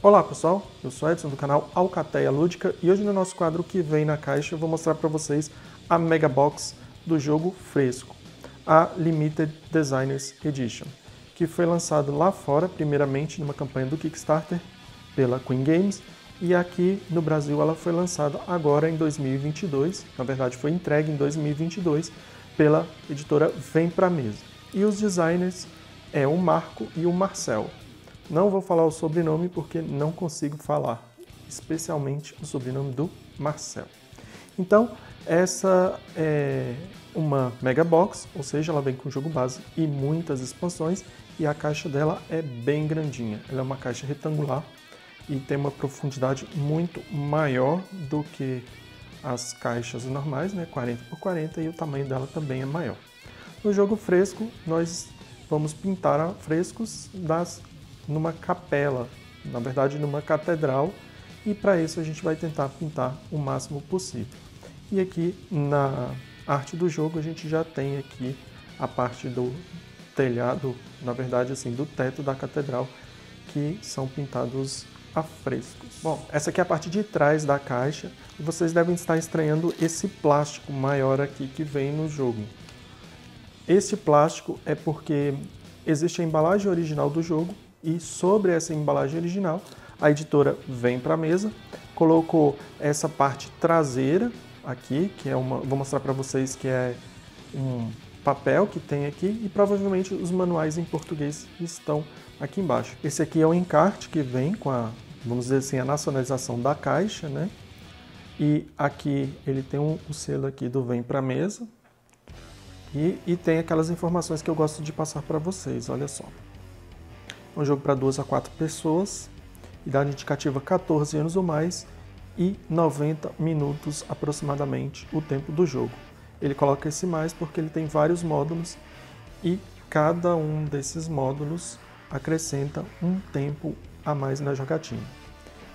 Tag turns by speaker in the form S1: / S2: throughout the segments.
S1: Olá pessoal, eu sou Edson do canal Alcateia Lúdica e hoje no nosso quadro que vem na caixa eu vou mostrar para vocês a Mega Box do jogo Fresco, a Limited Designers Edition, que foi lançado lá fora, primeiramente numa campanha do Kickstarter pela Queen Games, e aqui no Brasil ela foi lançada agora em 2022, na verdade foi entregue em 2022 pela editora Vem Pra Mesa. E os designers é o Marco e o Marcel. Não vou falar o sobrenome porque não consigo falar, especialmente o sobrenome do Marcel. Então, essa é uma Mega Box, ou seja, ela vem com o jogo base e muitas expansões, e a caixa dela é bem grandinha. Ela é uma caixa retangular e tem uma profundidade muito maior do que as caixas normais, né, 40 por 40, e o tamanho dela também é maior. No jogo Fresco, nós vamos pintar frescos numa capela, na verdade numa catedral, e para isso a gente vai tentar pintar o máximo possível. E aqui na arte do jogo a gente já tem aqui a parte do telhado, na verdade assim, do teto da catedral, que são pintados a frescos. Bom, essa aqui é a parte de trás da caixa e vocês devem estar estranhando esse plástico maior aqui que vem no jogo. Esse plástico é porque existe a embalagem original do jogo e sobre essa embalagem original a editora Vem Pra Mesa colocou essa parte traseira aqui, que é vou mostrar para vocês que é um papel que tem aqui, e provavelmente os manuais em português estão aqui embaixo. Esse aqui é o encarte que vem com vamos dizer assim, a nacionalização da caixa, né? E aqui ele tem o selo aqui do Vem Pra Mesa e tem aquelas informações que eu gosto de passar para vocês, olha só. É um jogo para 2 a 4 pessoas, idade indicativa 14 anos ou mais e 90 minutos aproximadamente o tempo do jogo. Ele coloca esse mais porque ele tem vários módulos e cada um desses módulos acrescenta um tempo a mais na jogatina.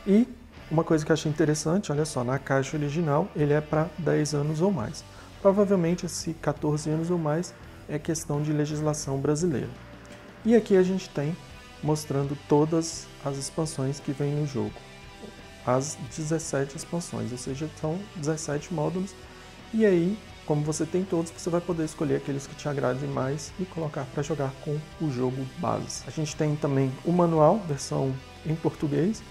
S1: E uma coisa que eu achei interessante, olha só, na caixa original ele é para 10 anos ou mais. Provavelmente esse 14 anos ou mais é questão de legislação brasileira. E aqui a gente tem mostrando todas as expansões que vem no jogo. As 17 expansões, ou seja, são 17 módulos. E aí, como você tem todos, você vai poder escolher aqueles que te agradem mais e colocar para jogar com o jogo base. A gente tem também o manual, versão em português.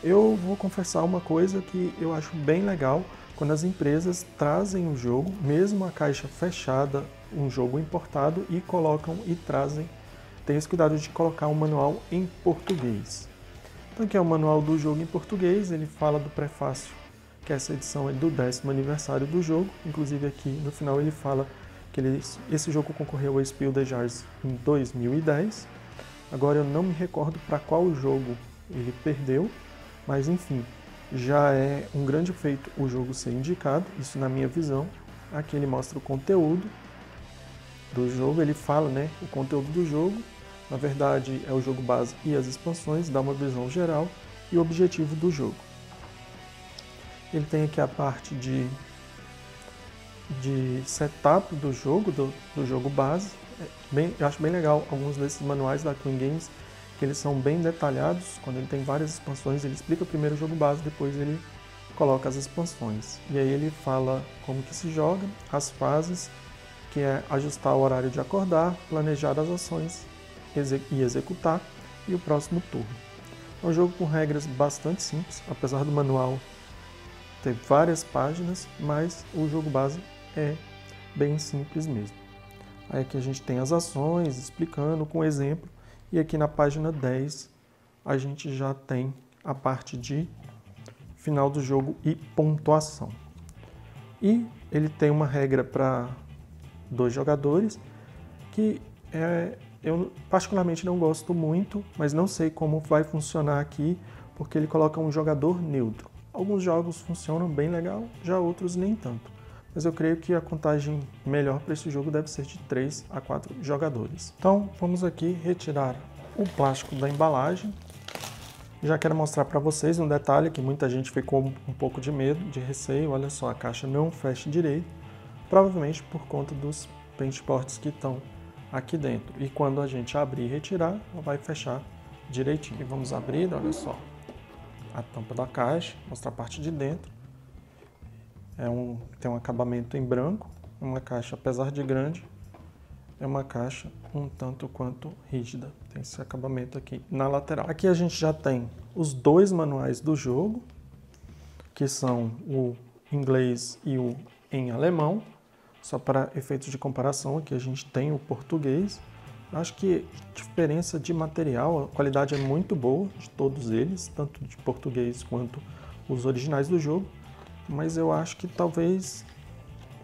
S1: Eu vou confessar uma coisa que eu acho bem legal, quando as empresas trazem o jogo, mesmo a caixa fechada, um jogo importado, e colocam e trazem. Tenha esse cuidado de colocar um manual em português. Então aqui é o manual do jogo em português, ele fala do prefácio, que essa edição é do 10º aniversário do jogo. Inclusive aqui no final ele fala que esse jogo concorreu ao Spiel des Jahres em 2010. Agora eu não me recordo para qual jogo ele perdeu, mas enfim, já é um grande feito o jogo ser indicado, isso na minha visão. Aqui ele mostra o conteúdo do jogo, ele fala, né, o conteúdo do jogo, na verdade é o jogo base e as expansões, dá uma visão geral e o objetivo do jogo. Ele tem aqui a parte de setup do jogo, do jogo base. Eu acho bem legal alguns desses manuais da Queen Games, que eles são bem detalhados. Quando ele tem várias expansões, ele explica primeiro o jogo base, depois ele coloca as expansões. E aí ele fala como que se joga, as fases, que é ajustar o horário de acordar, planejar as ações e executar, e o próximo turno. É um jogo com regras bastante simples, apesar do manual ter várias páginas, mas o jogo base é bem simples mesmo. Aí aqui a gente tem as ações, explicando com exemplo, e aqui na página 10 a gente já tem a parte de final do jogo e pontuação. E ele tem uma regra para 2 jogadores, que eu particularmente não gosto muito, mas não sei como vai funcionar aqui, porque ele coloca um jogador neutro. Alguns jogos funcionam bem legal, já outros nem tanto. Mas eu creio que a contagem melhor para esse jogo deve ser de 3 a 4 jogadores. Então vamos aqui retirar o plástico da embalagem. Já quero mostrar para vocês um detalhe que muita gente ficou um pouco de medo, de receio. Olha só, a caixa não fecha direito, provavelmente por conta dos paintboards que estão aqui dentro. E quando a gente abrir e retirar, ela vai fechar direitinho. E vamos abrir, olha só. a tampa da caixa, mostrar a parte de dentro. Tem um acabamento em branco, uma caixa, apesar de grande, é uma caixa um tanto quanto rígida. Tem esse acabamento aqui na lateral. Aqui a gente já tem os dois manuais do jogo, que são o inglês e o em alemão. Só para efeitos de comparação, aqui a gente tem o português. Acho que a diferença de material, a qualidade é muito boa de todos eles, tanto de português quanto os originais do jogo. Mas eu acho que talvez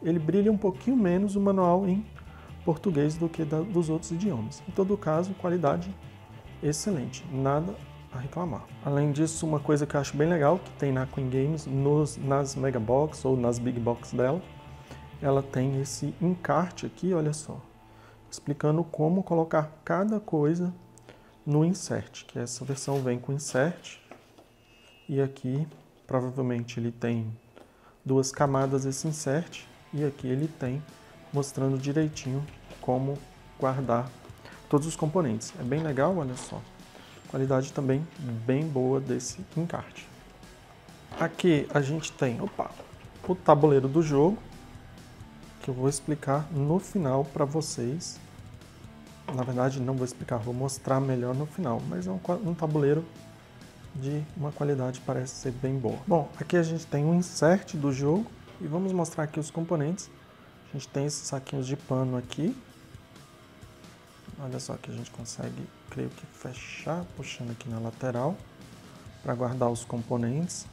S1: ele brilhe um pouquinho menos o manual em português do que dos outros idiomas. Em todo caso, qualidade excelente, nada a reclamar. Além disso, uma coisa que eu acho bem legal, que tem na Queen Games, nas Mega Box ou nas Big Box dela, ela tem esse encarte aqui, olha só, explicando como colocar cada coisa no insert, que essa versão vem com insert, e aqui provavelmente ele tem duas camadas esse insert, e aqui ele tem mostrando direitinho como guardar todos os componentes. É bem legal, olha só. Qualidade também bem boa desse encarte. Aqui a gente tem, o tabuleiro do jogo, que eu vou explicar no final para vocês. Na verdade, não vou explicar, vou mostrar melhor no final, mas é um tabuleiro de uma qualidade parece ser bem boa. Bom, aqui a gente tem um insert do jogo e vamos mostrar aqui os componentes. A gente tem esses saquinhos de pano aqui. Olha só que a gente consegue, creio que fechar, puxando aqui na lateral, para guardar os componentes.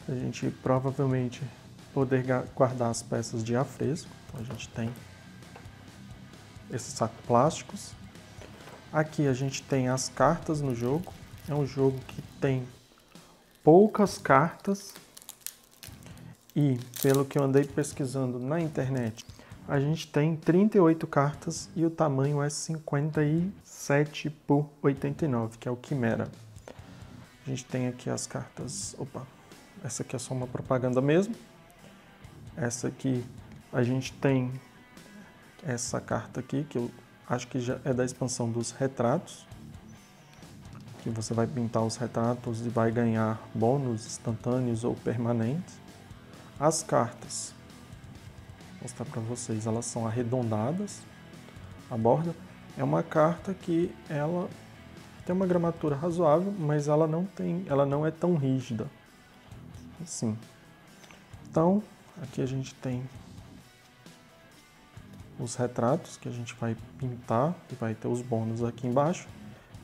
S1: A gente provavelmente poder guardar as peças de afresco. Então a gente tem esses sacos plásticos. Aqui a gente tem as cartas no jogo. É um jogo que tem poucas cartas e, pelo que eu andei pesquisando na internet, a gente tem 38 cartas e o tamanho é 57 por 89, que é o Quimera. A gente tem aqui as cartas... essa aqui é só uma propaganda mesmo. Essa aqui a gente tem essa carta aqui, que eu acho que já é da expansão dos retratos. Que você vai pintar os retratos e vai ganhar bônus instantâneos ou permanentes. As cartas, vou mostrar para vocês, elas são arredondadas. A borda é uma carta que ela tem uma gramatura razoável, mas ela não é tão rígida assim. Então, aqui a gente tem os retratos que a gente vai pintar e vai ter os bônus aqui embaixo.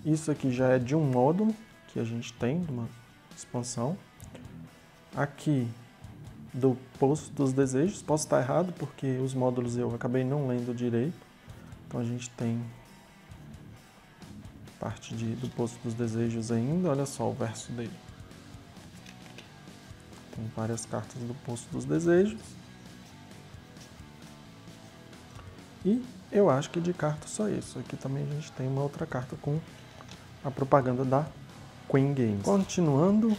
S1: Isso aqui já é de um módulo que a gente tem, de uma expansão. Aqui do Poço dos Desejos, posso estar errado porque os módulos eu acabei não lendo direito. Então a gente tem parte do Poço dos Desejos ainda, olha só o verso dele. Tem várias cartas do Poço dos Desejos. E eu acho que de carta só isso. Aqui também a gente tem uma outra carta com a propaganda da Queen Games. Continuando,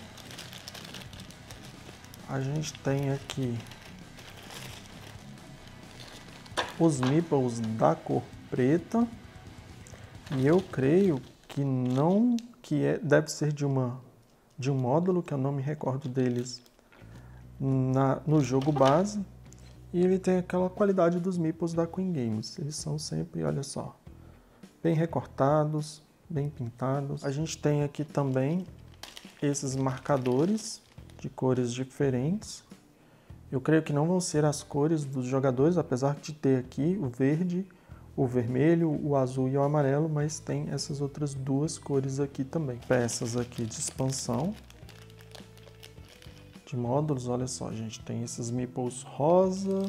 S1: a gente tem aqui os meeples da cor preta. E eu creio que deve ser de um módulo, que eu não me recordo deles no jogo base. E ele tem aquela qualidade dos meeples da Queen Games. Eles são sempre, olha só, bem recortados, bem pintados. A gente tem aqui também esses marcadores de cores diferentes. Eu creio que não vão ser as cores dos jogadores, apesar de ter aqui o verde, o vermelho, o azul e o amarelo, mas tem essas outras duas cores aqui também. Peças aqui de expansão, de módulos, olha só, a gente tem esses meeples rosa.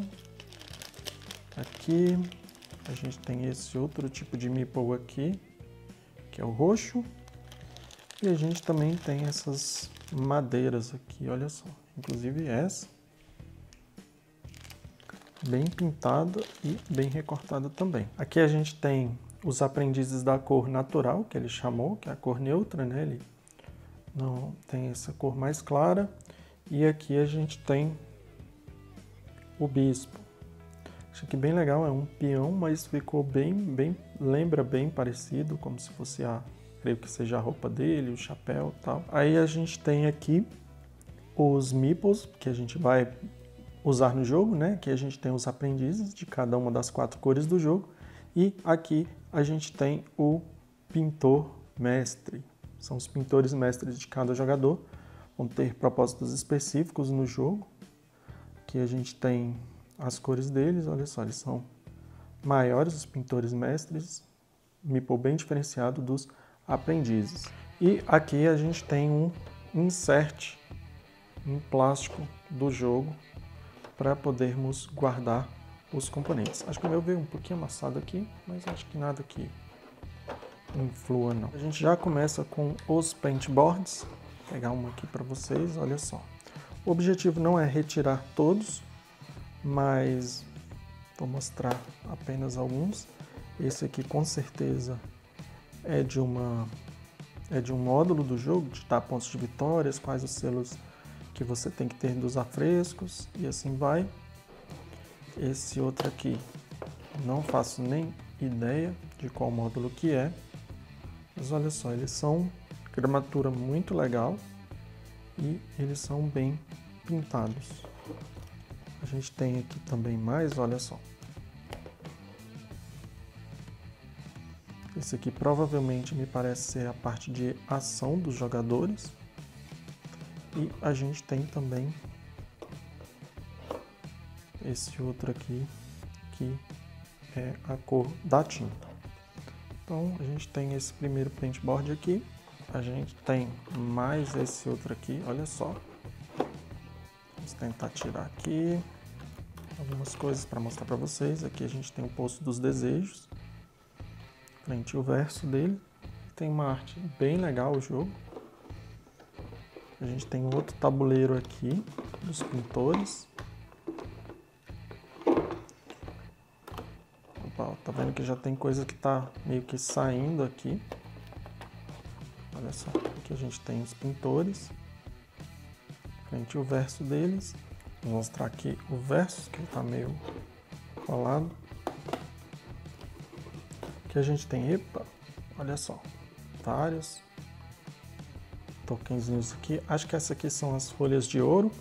S1: Aqui a gente tem esse outro tipo de meeple aqui, que é o roxo. E a gente também tem essas madeiras aqui, olha só. Inclusive essa, bem pintada e bem recortada também. Aqui a gente tem os aprendizes da cor natural, que ele chamou, que é a cor neutra, né? Ele não tem essa cor mais clara. E aqui a gente tem o bispo. Acho que bem legal, é um peão, mas ficou lembra bem parecido, como se fosse creio que seja a roupa dele, o chapéu e tal. Aí a gente tem aqui os meeples que a gente vai usar no jogo, né? Aqui a gente tem os aprendizes de cada uma das 4 cores do jogo. E aqui a gente tem o pintor mestre. São os pintores mestres de cada jogador. Vão ter propósitos específicos no jogo. Aqui a gente tem as cores deles, olha só, eles são maiores, os pintores mestres, meeple bem diferenciado dos aprendizes. E aqui a gente tem um insert em plástico do jogo para podermos guardar os componentes. Acho que o meu veio um pouquinho amassado aqui, mas acho que nada que influa não. A gente já começa com os paintboards. Vou pegar uma aqui para vocês, olha só. O objetivo não é retirar todos, mas vou mostrar apenas alguns. Esse aqui com certeza é de um módulo do jogo, de dar pontos de vitórias, quais os selos que você tem que ter dos afrescos e assim vai. Esse outro aqui não faço nem ideia de qual módulo que é, mas olha só, eles são gramatura muito legal e eles são bem pintados. A gente tem aqui também mais, olha só. Esse aqui provavelmente me parece ser a parte de ação dos jogadores. E a gente tem também esse outro aqui, que é a cor da tinta. Então a gente tem esse primeiro paintboard aqui. A gente tem mais esse outro aqui, olha só. Vamos tentar tirar aqui algumas coisas para mostrar para vocês. Aqui a gente tem o Poço dos Desejos, frente e o verso dele. Tem uma arte bem legal o jogo. A gente tem outro tabuleiro aqui dos pintores. Opa, tá vendo que já tem coisa que tá meio que saindo aqui. Olha só, aqui a gente tem os pintores, frente e o verso deles. Vou mostrar aqui o verso, que ele tá meio colado. Aqui a gente tem, epa, olha só, vários tokenzinhos aqui. Acho que essas aqui são as folhas de ouro.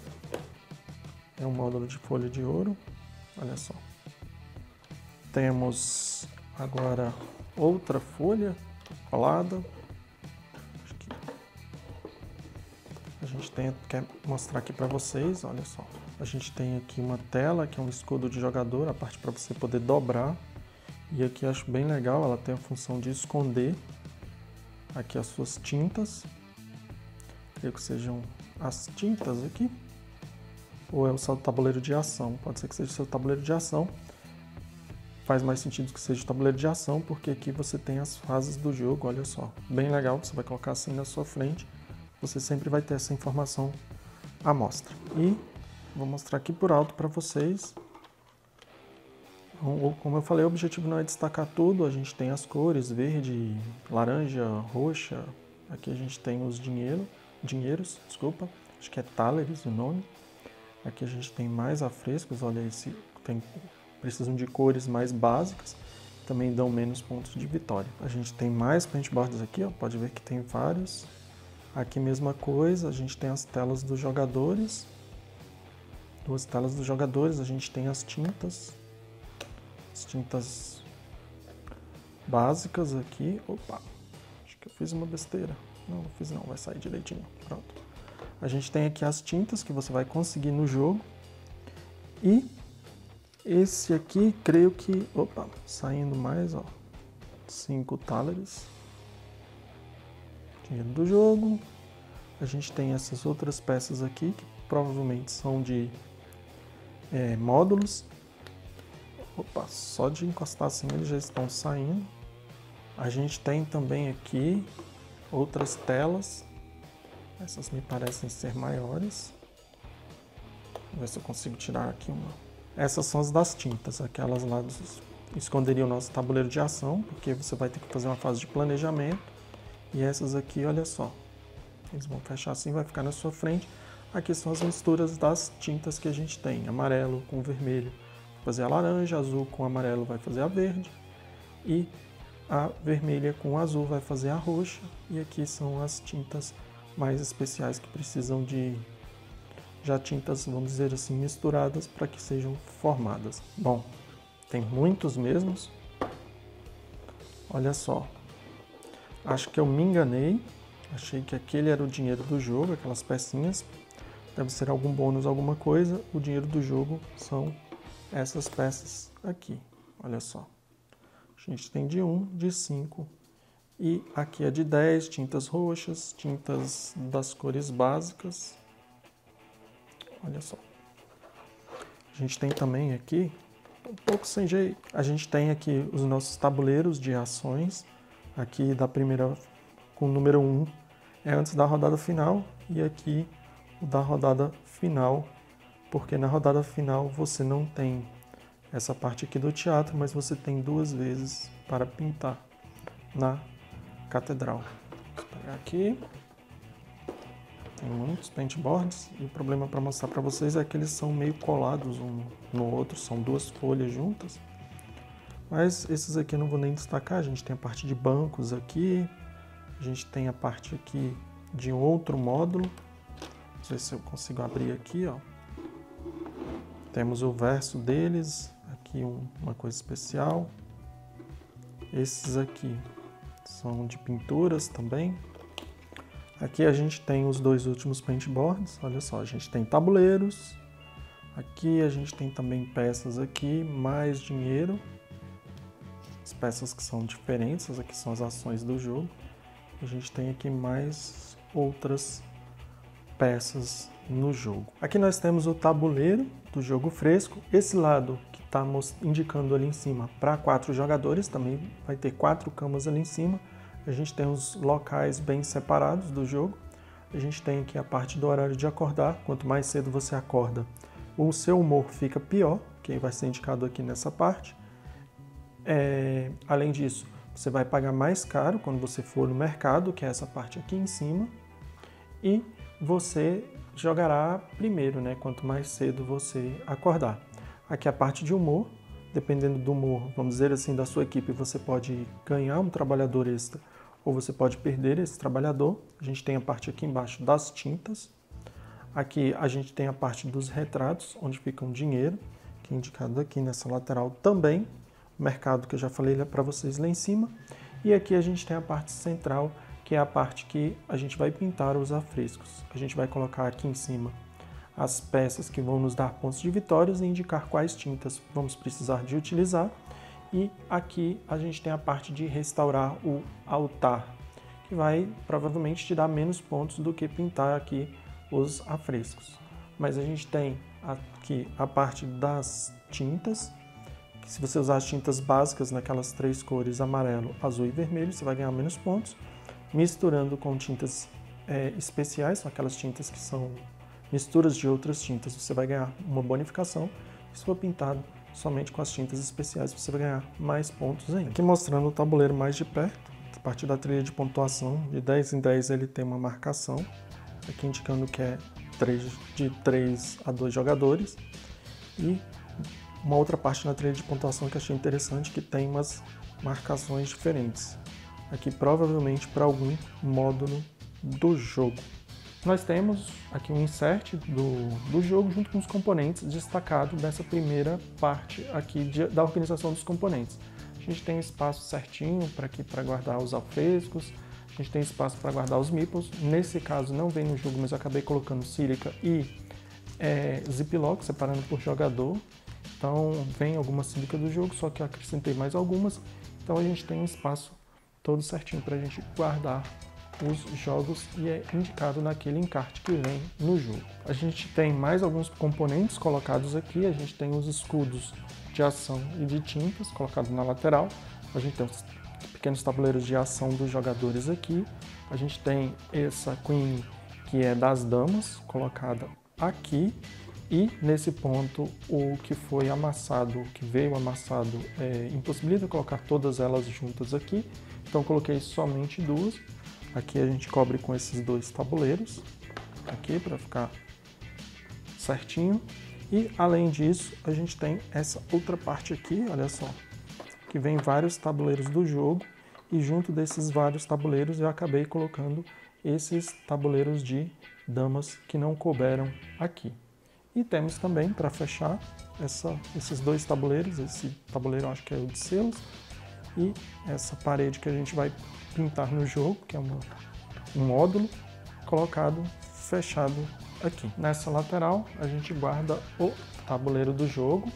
S1: É um módulo de folha de ouro, olha só. Temos agora outra folha colada. A gente quer mostrar aqui para vocês, olha só. A gente tem aqui uma tela que é um escudo de jogador, a parte para você poder dobrar. E aqui eu acho bem legal, ela tem a função de esconder aqui as suas tintas. Creio que sejam as tintas aqui. Ou é o seu tabuleiro de ação, pode ser que seja o seu tabuleiro de ação. Faz mais sentido que seja o tabuleiro de ação, porque aqui você tem as fases do jogo, olha só. Bem legal, você vai colocar assim na sua frente. Você sempre vai ter essa informação à mostra. E vou mostrar aqui por alto para vocês. Como eu falei, o objetivo não é destacar tudo. A gente tem as cores, verde, laranja, roxa. Aqui a gente tem os dinheiros, desculpa. Acho que é thalers o nome. Aqui a gente tem mais afrescos, olha, precisam de cores mais básicas. Também dão menos pontos de vitória. A gente tem mais paintboards aqui, ó, pode ver que tem vários. Aqui mesma coisa, a gente tem as telas dos jogadores. Duas telas dos jogadores, a gente tem as tintas básicas aqui. Opa, acho que eu fiz uma besteira. Não fiz não, vai sair direitinho. Pronto. A gente tem aqui as tintas que você vai conseguir no jogo. E esse aqui, creio que... Opa, saindo mais, ó. 5 thalers. Dinheiro do jogo. A gente tem essas outras peças aqui, que provavelmente são de módulos. Opa, só de encostar assim eles já estão saindo. A gente tem também aqui outras telas. Essas me parecem ser maiores. Vou ver se eu consigo tirar aqui uma. Essas são as das tintas, aquelas lá esconderiam o nosso tabuleiro de ação, porque você vai ter que fazer uma fase de planejamento. E essas aqui, olha só, eles vão fechar assim, vai ficar na sua frente. Aqui são as misturas das tintas que a gente tem, amarelo com vermelho vai fazer a laranja, azul com amarelo vai fazer a verde, e a vermelha com o azul vai fazer a roxa, e aqui são as tintas mais especiais que precisam de já tintas, vamos dizer assim, misturadas para que sejam formadas. Bom, tem muitos mesmos. Olha só, acho que eu me enganei, achei que aquele era o dinheiro do jogo, aquelas pecinhas, deve ser algum bônus, alguma coisa. O dinheiro do jogo são essas peças aqui, olha só. A gente tem de 1, de 5 e aqui é de 10, tintas roxas, tintas das cores básicas. Olha só. A gente tem também aqui, um pouco sem jeito, a gente tem aqui os nossos tabuleiros de ações. Aqui da primeira, com o número 1 é antes da rodada final, e aqui o da rodada final, porque na rodada final você não tem essa parte aqui do teatro, mas você tem 2 vezes para pintar na catedral. Vou pegar aqui. Tem muitos paintboards, e o problema para mostrar para vocês é que eles são meio colados um no outro, são 2 folhas juntas. Mas esses aqui eu não vou nem destacar. A gente tem a parte de bancos aqui, a gente tem a parte aqui de outro módulo. Não sei se eu consigo abrir aqui, ó. Temos o verso deles, aqui uma coisa especial. Esses aqui são de pinturas também. Aqui a gente tem os 2 últimos paintboards, olha só, a gente tem tabuleiros. Aqui a gente tem também peças aqui, mais dinheiro. As peças que são diferentes, aqui são as ações do jogo. A gente tem aqui mais outras peças no jogo. Aqui nós temos o tabuleiro do jogo fresco. Esse lado que está indicando ali em cima para 4 jogadores, também vai ter 4 camas ali em cima. A gente tem os locais bem separados do jogo. A gente tem aqui a parte do horário de acordar. Quanto mais cedo você acorda, o seu humor fica pior, que vai ser indicado aqui nessa parte. Além disso, você vai pagar mais caro quando você for no mercado, que é essa parte aqui em cima. E você jogará primeiro, né? Quanto mais cedo você acordar. Aqui a parte de humor. Dependendo do humor, vamos dizer assim, da sua equipe, você pode ganhar um trabalhador extra ou você pode perder esse trabalhador. A gente tem a parte aqui embaixo das tintas. Aqui a gente tem a parte dos retratos, onde fica o dinheiro, que é indicado aqui nessa lateral também. O mercado que eu já falei para vocês lá em cima. E aqui a gente tem a parte central, que é a parte que a gente vai pintar os afrescos. A gente vai colocar aqui em cima as peças que vão nos dar pontos de vitórias e indicar quais tintas vamos precisar de utilizar. E aqui a gente tem a parte de restaurar o altar, que vai provavelmente te dar menos pontos do que pintar aqui os afrescos. Mas a gente tem aqui a parte das tintas, que se você usar as tintas básicas naquelas 3 cores, amarelo, azul e vermelho, você vai ganhar menos pontos. Misturando com tintas especiais, são aquelas tintas que são misturas de outras tintas, você vai ganhar uma bonificação. Se for pintado somente com as tintas especiais, você vai ganhar mais pontos ainda. Aqui mostrando o tabuleiro mais de perto, a partir da trilha de pontuação, de 10 em 10 ele tem uma marcação, aqui indicando que é de 3 a 2 jogadores. E uma outra parte na trilha de pontuação que achei interessante, que tem umas marcações diferentes. Aqui provavelmente para algum módulo do jogo. Nós temos aqui um insert do jogo junto com os componentes destacado dessa primeira parte aqui da organização dos componentes. A gente tem espaço certinho para guardar os afrescos, a gente tem espaço para guardar os meeples. Nesse caso não vem no jogo, mas eu acabei colocando sílica e ziplock, separando por jogador. Então vem alguma sílica do jogo, só que eu acrescentei mais algumas. Então a gente tem um espaço todo certinho para a gente guardar os jogos e é indicado naquele encarte que vem no jogo. A gente tem mais alguns componentes colocados aqui, a gente tem os escudos de ação e de tintas colocados na lateral, a gente tem os pequenos tabuleiros de ação dos jogadores aqui, a gente tem essa Queen que é das damas colocada aqui, e nesse ponto o que foi amassado, o que veio amassado, impossibilita colocar todas elas juntas aqui, então coloquei somente 2. Aqui a gente cobre com esses 2 tabuleiros, aqui para ficar certinho. E além disso, a gente tem essa outra parte aqui, olha só, que vem vários tabuleiros do jogo. e junto desses vários tabuleiros eu acabei colocando esses tabuleiros de damas que não couberam aqui. E temos também, para fechar, esses dois tabuleiros, esse tabuleiro eu acho que é o de selos, e essa parede que a gente vai pintar no jogo, que é um módulo, colocado, fechado aqui. Nessa lateral a gente guarda o tabuleiro do jogo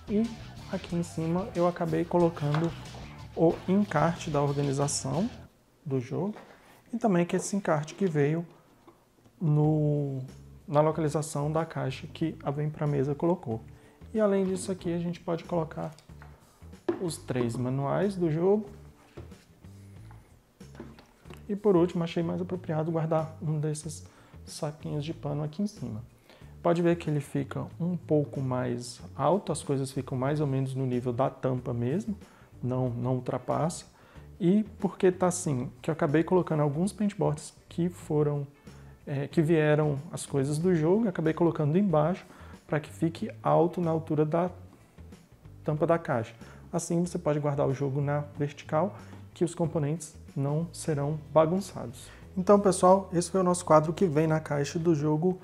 S1: e aqui em cima eu acabei colocando o encarte da organização do jogo e também que esse encarte que veio na localização da caixa que a Vem Pra Mesa colocou. E além disso aqui a gente pode colocar os 3 manuais do jogo. E por último achei mais apropriado guardar um desses saquinhos de pano aqui em cima. Pode ver que ele fica um pouco mais alto, as coisas ficam mais ou menos no nível da tampa mesmo, não ultrapassa. E porque tá assim, que eu acabei colocando alguns paintboards que vieram as coisas do jogo, acabei colocando embaixo para que fique alto na altura da tampa da caixa. Assim você pode guardar o jogo na vertical, que os componentes não serão bagunçados. Então, pessoal, esse foi o nosso quadro que vem na caixa do jogo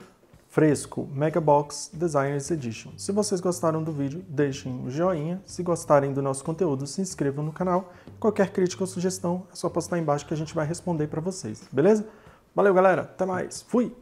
S1: Fresco Mega Box Designers Edition. Se vocês gostaram do vídeo, deixem um joinha. Se gostarem do nosso conteúdo, se inscrevam no canal. Qualquer crítica ou sugestão é só postar aí embaixo que a gente vai responder para vocês, beleza? Valeu, galera. Até mais. Fui!